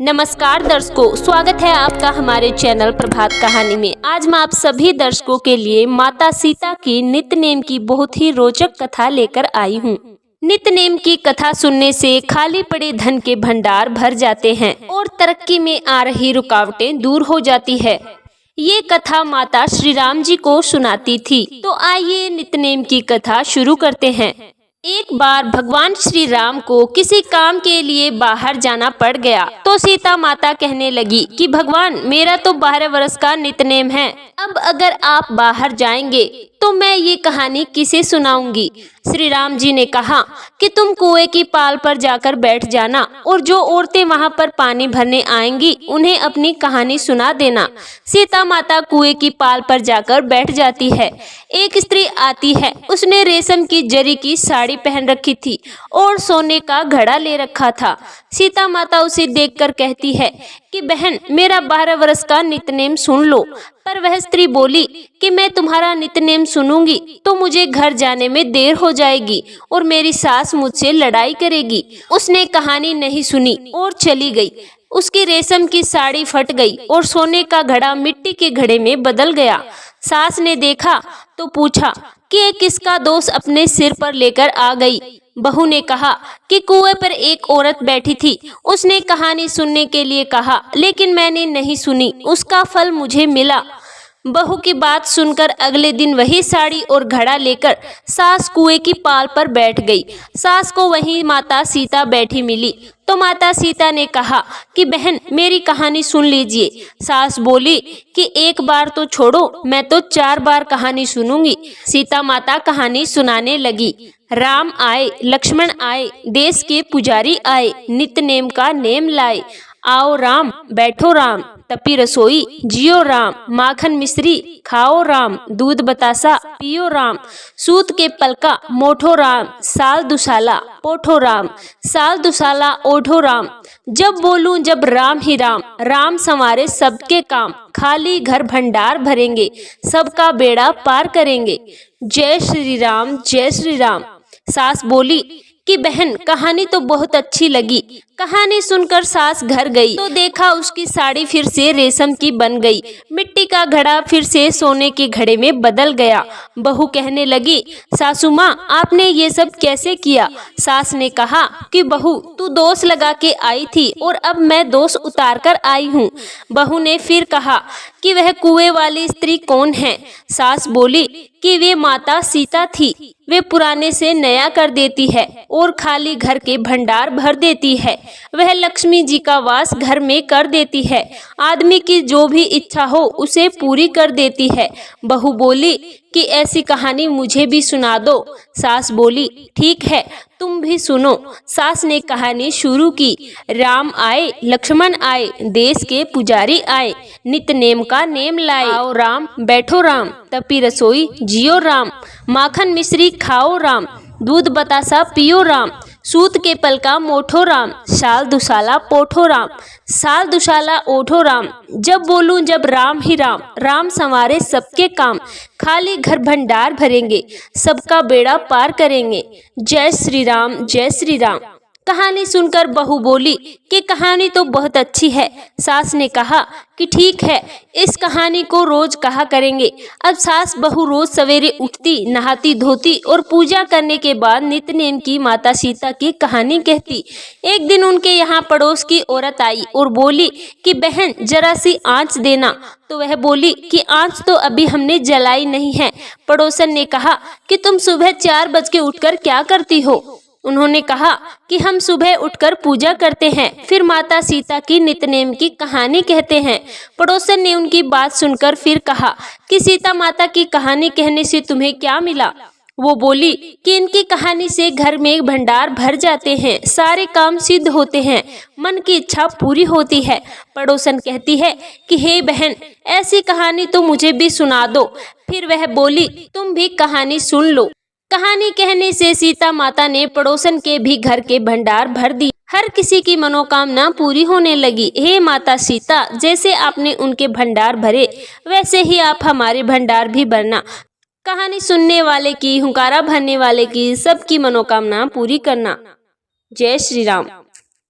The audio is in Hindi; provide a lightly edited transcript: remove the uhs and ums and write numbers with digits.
नमस्कार दर्शकों, स्वागत है आपका हमारे चैनल प्रभात कहानी में। आज मैं आप सभी दर्शकों के लिए माता सीता की नित्यनेम की बहुत ही रोचक कथा लेकर आई हूँ। नित्यनेम की कथा सुनने से खाली पड़े धन के भंडार भर जाते हैं और तरक्की में आ रही रुकावटें दूर हो जाती है। ये कथा माता श्री राम जी को सुनाती थी। तो आइए नित्यनेम की कथा शुरू करते हैं। एक बार भगवान श्री राम को किसी काम के लिए बाहर जाना पड़ गया तो सीता माता कहने लगी कि भगवान, मेरा तो 12 वर्ष का नित्यनेम है। अब अगर आप बाहर जाएंगे तो मैं ये कहानी किसे सुनाऊंगी। श्री राम जी ने कहा कि तुम कुएं की पाल पर जाकर बैठ जाना और जो औरतें वहां पर पानी भरने आएंगी उन्हें अपनी कहानी सुना देना। सीता माता कुएं की पाल पर जाकर बैठ जाती है। एक स्त्री आती है। उसने रेशम की जरी की साड़ी पहन रखी थी और सोने का घड़ा ले रखा था। सीता माता उसे देखकर कहती है कि बहन, मेरा 12 वर्ष का नित्यनेम सुन लो। पर वह स्त्री बोली कि मैं तुम्हारा नित्यनेम सुनूंगी तो मुझे घर जाने में देर हो जाएगी और मेरी सास मुझसे लड़ाई करेगी। उसने कहानी नहीं सुनी और चली गई। उसकी रेशम की साड़ी फट गई और सोने का घड़ा मिट्टी के घड़े में बदल गया। सास ने देखा तो पूछा कि ये किसका दोष अपने सिर पर लेकर आ गई। बहू ने कहा कि कुएं पर एक औरत बैठी थी। उसने कहानी सुनने के लिए कहा, लेकिन मैंने नहीं सुनी। उसका फल मुझे मिला। बहू की बात सुनकर अगले दिन वही साड़ी और घड़ा लेकर सास कुएं की पाल पर बैठ गई। सास को वहीं माता सीता बैठी मिली तो माता सीता ने कहा कि बहन, मेरी कहानी सुन लीजिए। सास बोली कि एक बार तो छोड़ो, मैं तो 4 बार कहानी सुनूंगी। सीता माता कहानी सुनाने लगी। राम आए, लक्ष्मण आए, देश के पुजारी आए, नित्यनेम का नेम लाए। आओ राम, बैठो राम, तपी रसोई जियो राम, माखन मिश्री खाओ राम, दूध बतासा पियो राम, सूत के पलका मोठो राम, साल दुसाला पोठो राम, साल दुसाला ओढ़ो राम। जब बोलूं जब राम ही राम, राम संवारे सबके काम, खाली घर भंडार भरेंगे, सबका बेड़ा पार करेंगे। जय श्री राम, जय श्री राम। सास बोली कि बहन, कहानी तो बहुत अच्छी लगी। कहानी सुनकर सास घर गई तो देखा उसकी साड़ी फिर से रेशम की बन गई। मिट्टी का घड़ा फिर से सोने के घड़े में बदल गया। बहू कहने लगी, सासू माँ, आपने ये सब कैसे किया। सास ने कहा कि बहू, तू दोष लगा के आई थी और अब मैं दोष उतार कर आई हूँ। बहू ने फिर कहा कि वह कुएं वाली स्त्री कौन है। सास बोली कि वे माता सीता थी। वे पुराने से नया कर देती है और खाली घर के भंडार भर देती है। वह लक्ष्मी जी का वास घर में कर देती है। आदमी की जो भी इच्छा हो उसे पूरी कर देती है। बहू बोली कि ऐसी कहानी मुझे भी सुना दो। सास बोली, ठीक है, तुम भी सुनो। सास ने कहानी शुरू की। राम आए, लक्ष्मण आए, देश के पुजारी आए, नित्यनेम का नेम लाए। आओ राम, बैठो राम, तपी रसोई जियो राम, माखन मिश्री खाओ राम, दूध बतासा पियो राम, सूत के पलका मोठो राम, साल दुसाला पोठो राम, साल दुसाला ओढ़ो राम। जब बोलूं जब राम ही राम, राम संवारे सबके काम, खाली घर भंडार भरेंगे, सबका बेड़ा पार करेंगे। जय श्री राम, जय श्री राम। कहानी सुनकर बहू बोली कि कहानी तो बहुत अच्छी है। सास ने कहा कि ठीक है, इस कहानी को रोज कहा करेंगे। अब सास बहू रोज सवेरे उठती, नहाती धोती और पूजा करने के बाद नित्यनेम की माता सीता की कहानी कहती। एक दिन उनके यहाँ पड़ोस की औरत आई और बोली कि बहन, जरा सी आँच देना। तो वह बोली कि आँच तो अभी हमने जलाई नहीं है। पड़ोसन ने कहा कि तुम सुबह 4 बज के उठकर क्या करती हो। उन्होंने कहा कि हम सुबह उठकर पूजा करते हैं, फिर माता सीता की नित्यनेम की कहानी कहते हैं। पड़ोसन ने उनकी बात सुनकर फिर कहा कि सीता माता की कहानी कहने से तुम्हें क्या मिला। वो बोली कि इनकी कहानी से घर में भंडार भर जाते हैं, सारे काम सिद्ध होते हैं, मन की इच्छा पूरी होती है। पड़ोसन कहती है कि हे बहन, ऐसी कहानी तो मुझे भी सुना दो। फिर वह बोली, तुम भी कहानी सुन लो। कहानी कहने से सीता माता ने पड़ोसन के भी घर के भंडार भर दी। हर किसी की मनोकामना पूरी होने लगी। हे माता सीता, जैसे आपने उनके भंडार भरे वैसे ही आप हमारे भंडार भी भरना। कहानी सुनने वाले की, हुंकारा भरने वाले की, सबकी मनोकामना पूरी करना। जय श्री राम।